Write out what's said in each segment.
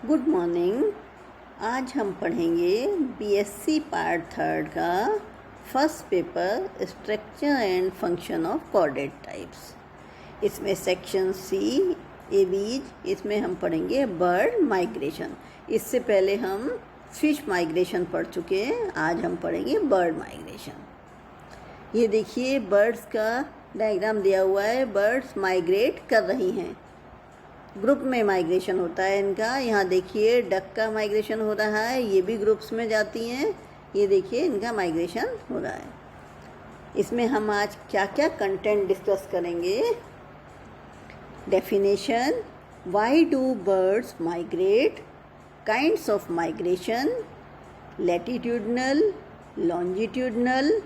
Good morning. आज हम पढ़ेंगे बीएससी पार्ट थर्ड का first paper structure and function of coordinate types. इसमें सेक्शन सी एवीज, इसमें हम पढ़ेंगे बर्ड माइग्रेशन। इससे पहले हम फिश माइग्रेशन पढ़ चुके हैं, आज हम पढ़ेंगे बर्ड माइग्रेशन। ये देखिए बर्ड्स का डायग्राम दिया हुआ है। बर्ड्स माइग्रेट कर रही हैं, ग्रुप में माइग्रेशन होता है इनका। यहाँ देखिए डक का माइग्रेशन हो रहा है, ये भी ग्रुप्स में जाती हैं। ये देखिए इनका माइग्रेशन हो रहा है। इसमें हम आज क्या क्या कंटेंट डिस्कस करेंगे। Definition, why do birds migrate, kinds of migration, latitudinal, longitudinal,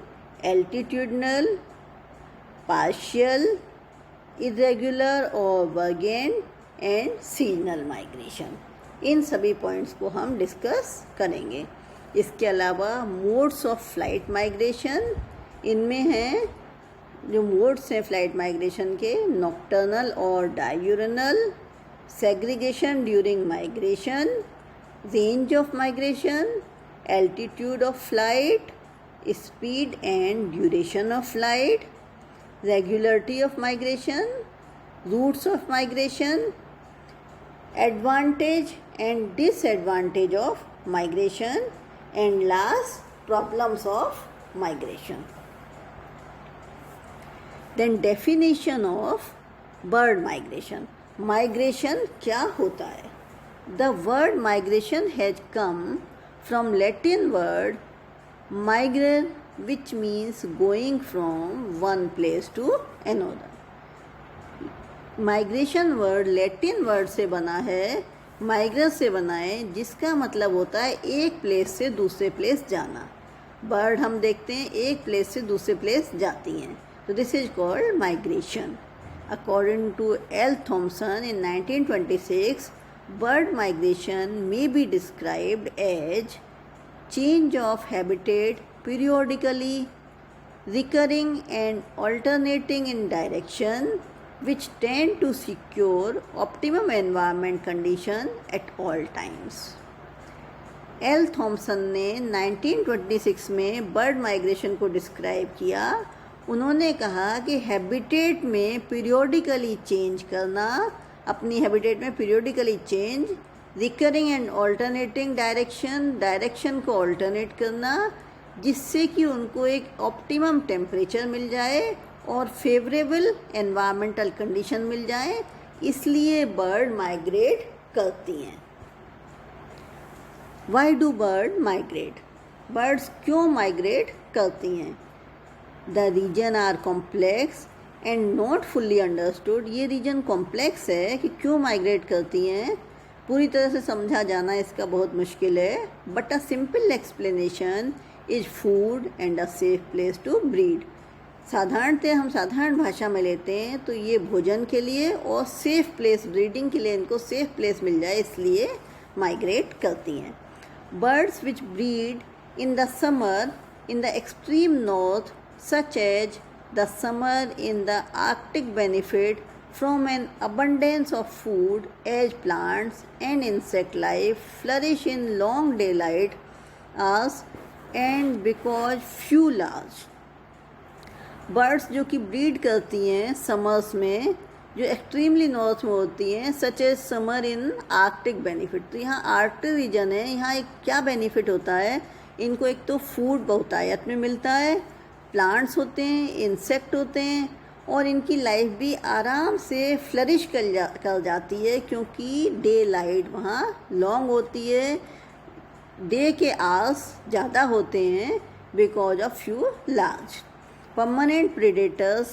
altitudinal, partial, irregular और वर्गेंट एंड सीजनल माइग्रेशन। इन सभी पॉइंट्स को हम डिस्कस करेंगे। इसके अलावा मोड्स ऑफ फ्लाइट माइग्रेशन, इनमें हैं जो मोड्स हैं फ्लाइट माइग्रेशन के, नॉक्टर्नल और diurnal, segregation during migration, range of migration, altitude of flight, speed and duration of flight, regularity of migration, routes of migration, advantage and disadvantage of migration, and last problems of migration. Then definition of bird migration. Migration क्या होता है? The word migration has come from Latin word migrare, which means going from one place to another. Migration word Latin word से बना है, migrate से बना है, जिसका मतलब होता है एक प्लेस से दूसरे प्लेस जाना। बर्ड हम देखते हैं एक प्लेस से दूसरे प्लेस जाती हैं, तो this is called migration. According to L Thomson in 1926, bird migration may be described as change of habitat periodically, recurring and alternating in direction, which tend to secure optimum environment condition at all times. L Thomson ने 1926 में bird migration को describe किया। उन्होंने कहा कि habitat में periodically change करना, अपनी हैबिटेट में periodically change, recurring and alternating direction को ऑल्टरनेट करना, जिससे कि उनको एक ऑप्टिमम टेम्परेचर मिल जाए और फेवरेबल एनवायरमेंटल कंडीशन मिल जाए, इसलिए बर्ड माइग्रेट करती हैं। Why do bird migrate? Birds क्यों माइग्रेट करती हैं? The reason are complex and not fully understood. ये रीजन कॉम्प्लेक्स है कि क्यों माइग्रेट करती हैं, पूरी तरह से समझा जाना इसका बहुत मुश्किल है। But a simple explanation is food and a safe place to breed. साधारणतः हम साधारण भाषा में लेते हैं तो ये भोजन के लिए और सेफ प्लेस, ब्रीडिंग के लिए इनको सेफ प्लेस मिल जाए, इसलिए माइग्रेट करती हैं। Birds which breed in the summer in the extreme north, such as the summer in the Arctic, benefit from an abundance of food as plants and insect life flourish in long daylight hours and because few large. Birds जो कि breed करती हैं summers में, जो extremely north में होती हैं, such as summer in Arctic, benefit. तो यहाँ आर्कटिक रीजन है, यहाँ एक क्या बेनिफिट होता है, इनको एक तो फूड बहुतायत में मिलता है, प्लांट्स होते हैं, इंसेक्ट होते हैं, और इनकी लाइफ भी आराम से फ्लरिश कर जाती है, क्योंकि डे लाइट वहाँ लॉन्ग होती है, डे के आवर्स ज़्यादा होते हैं, because of few large. Permanent predators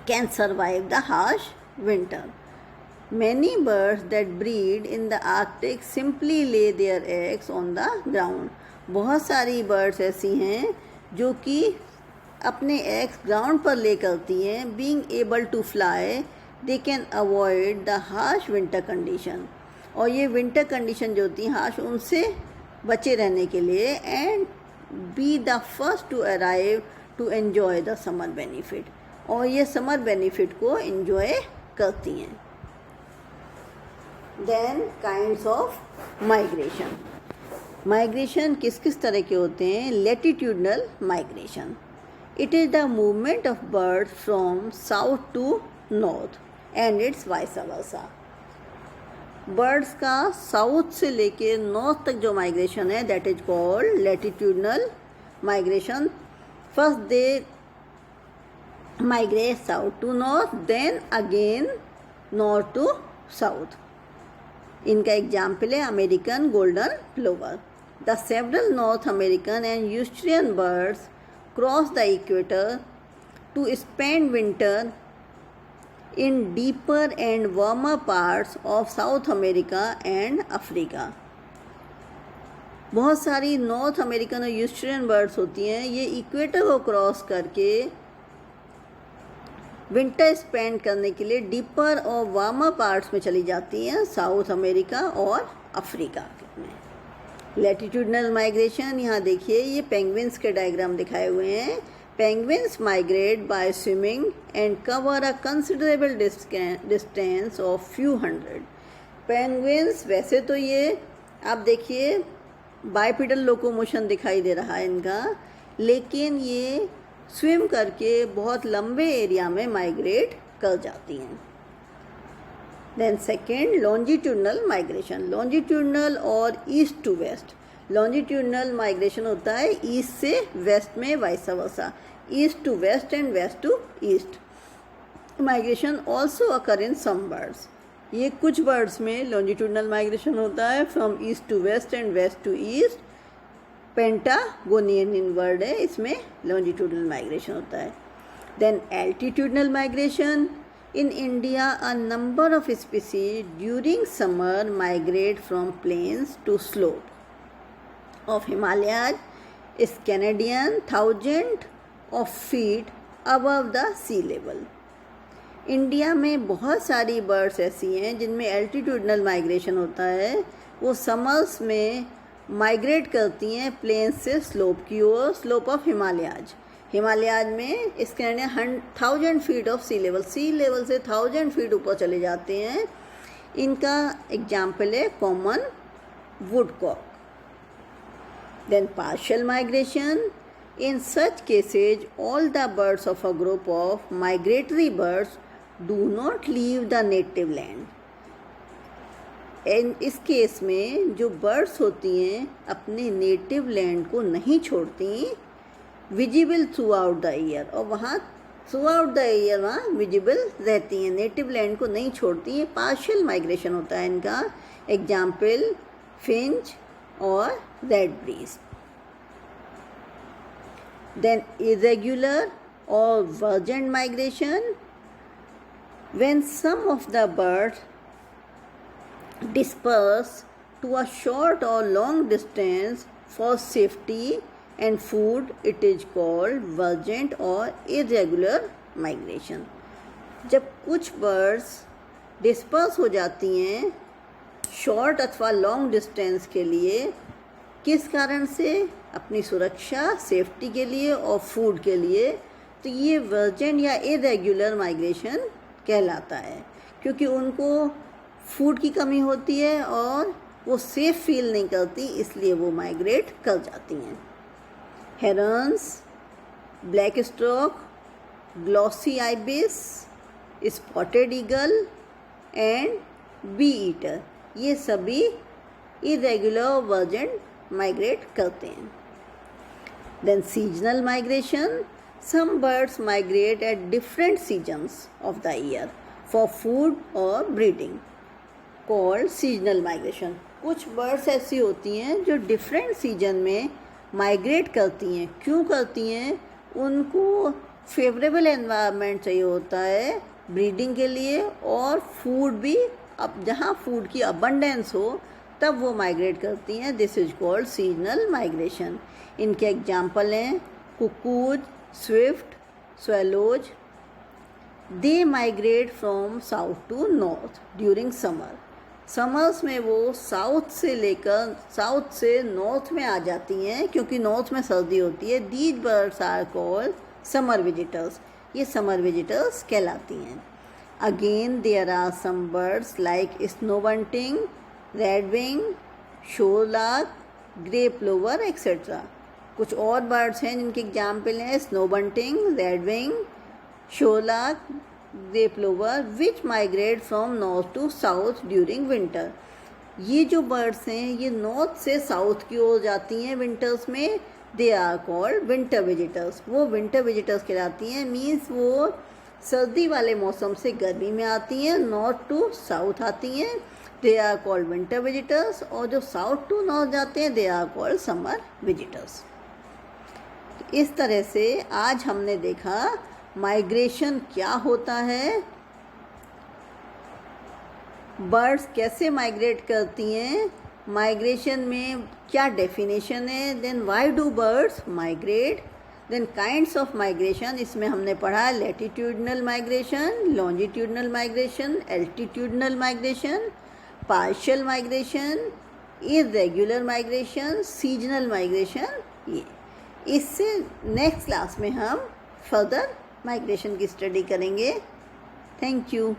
can survive the harsh winter. Many birds that breed in the Arctic simply lay their eggs on the ground. बहुत सारी बर्ड्स ऐसी हैं जो कि अपने एग्स ग्राउंड पर ले करती हैं। Being able to fly, they can avoid the harsh winter condition. और ये विंटर कंडीशन जो होती हैं हार्श, उनसे बचे रहने के लिए, and be the first to arrive to enjoy the summer benefit, और ये समर बेनिफिट को एन्जॉय करती हैं। Then kinds of migration. Migration किस किस तरह के होते हैं? Latitudinal migration, it is the movement of birds from south to north and its vice versa. Birds का साउथ से लेके नॉर्थ तक जो माइग्रेशन है that is called latitudinal migration. First they migrate south to north, then again north to south. इनका example है American golden plover. The several north American and यूस्ट्रियन birds cross the equator to spend winter in deeper and warmer parts of South America and Africa। बहुत सारी north American और यूस्ट्रियन birds होती हैं, ये equator को क्रॉस करके विंटर स्पेंड करने के लिए डीपर और वार्मर पार्ट्स में चली जाती हैं, साउथ अमेरिका और अफ्रीका में। लैटिट्यूडनल माइग्रेशन, यहाँ देखिए ये पेंगुइन्स के डायग्राम दिखाए हुए हैं। Penguins migrate by swimming and cover a considerable distance of few hundred। Penguins वैसे तो ये आप देखिए बाइपेडल लोकोमोशन दिखाई दे रहा है इनका, लेकिन ये स्विम करके बहुत लंबे एरिया में माइग्रेट कर जाती हैं। Then second longitudinal migration, longitudinal और east to west. Longitudinal migration होता है ईस्ट से वेस्ट में, vice versa, east to west and west to east. Migration also occur in some birds, ये कुछ बर्ड्स में लॉन्जिट्यूडनल माइग्रेशन होता है from east to west and west to east. Patagonian in word है, इसमें longitudinal migration होता है। Then altitudinal migration, in India a number of species during summer migrate from plains to slope of Himalayas is Canadian 1000 of feet above the sea level। India में बहुत सारी birds ऐसी हैं जिनमें एल्टीट्यूडनल माइग्रेशन होता है, वो समर्स में माइग्रेट करती हैं प्लेन से स्लोप की ओर, स्लोप ऑफ हिमालयाज। हिमालयाज में इस Canadian 1000 feet of sea level से 1000 फीट ऊपर चले जाते हैं। इनका एग्जाम्पल है common woodcock. Then partial migration, in such cases all the birds of a group of migratory birds do not leave the native land. इस केस में जो बर्ड्स होती हैं अपने नेटिव लैंड को नहीं छोड़ती, visible through out the year, और वहाँ थ्रू आउट द ईयर वहाँ विजिबल रहती हैं, नेटिव लैंड को नहीं छोड़ती हैं। पार्शियल माइग्रेशन होता है इनका, एग्जाम्पल फिंच और रेड ब्रीज। देन इरेग्युलर और vagrant migration, when some of the birds disperse to a short or long distance for safety and food, it is called divergent or irregular migration। जब कुछ birds disperse हो जाती हैं short अथवा long distance के लिए, किस कारण से? अपनी सुरक्षा, सेफ्टी के लिए और फूड के लिए, तो ये वर्जेंट या इरेग्युलर माइग्रेशन कहलाता है, क्योंकि उनको फूड की कमी होती है और वो सेफ फील नहीं करती, इसलिए वो माइग्रेट कर जाती हैं। Herons, black stork, glossy ibis, spotted eagle and bee eater, ये सभी इरेगुलर वर्जेंट माइग्रेट करते हैं। Then seasonal migration, some birds migrate at different seasons of the year for food और ब्रीडिंग, कॉल्ड सीजनल माइग्रेशन। कुछ बर्ड्स ऐसी होती हैं जो डिफरेंट सीजन में माइग्रेट करती हैं। क्यों करती हैं? उनको फेवरेबल एनवायरनमेंट चाहिए होता है ब्रीडिंग के लिए, और फूड भी, अब जहाँ फूड की अबंडेंस हो तब वो माइग्रेट करती हैं। This is called seasonal migration. इनके एग्जाम्पल हैं cuckoos, swift, swallows. They migrate from south to north during summer. Summers में वो साउथ से नॉर्थ में आ जाती हैं, क्योंकि नॉर्थ में सर्दी होती है। These birds are called summer visitors, ये समर विजिटर्स कहलाती हैं। Again, there are some birds like snow bunting, redwing, shorelark, grey plover, etc. कुछ और बर्ड्स हैं जिनके एग्जाम्पल हैं snow bunting, redwing, shorelark, grey plover, which migrate from north to south during winter. ये जो birds हैं ये नॉर्थ से साउथ की ओर जाती हैं विंटर्स में। They are called winter visitors. वो विंटर विजिटर्स कहलाती हैं, मीन्स वो सर्दी वाले मौसम से गर्मी में आती हैं, नॉर्थ टू साउथ आती हैं। They are called winter visitors. और जो साउथ टू नॉर्थ जाते हैं they are called summer visitors. इस तरह से आज हमने देखा माइग्रेशन क्या होता है, बर्ड्स कैसे माइग्रेट करती हैं, माइग्रेशन में क्या डेफिनेशन है, then why do birds migrate, then kinds of migration. इसमें हमने पढ़ा latitudinal migration, longitudinal migration, altitudinal migration, partial migration, irregular migration, seasonal migration. ये इससे नेक्स्ट क्लास में हम फर्दर माइग्रेशन की स्टडी करेंगे। Thank you.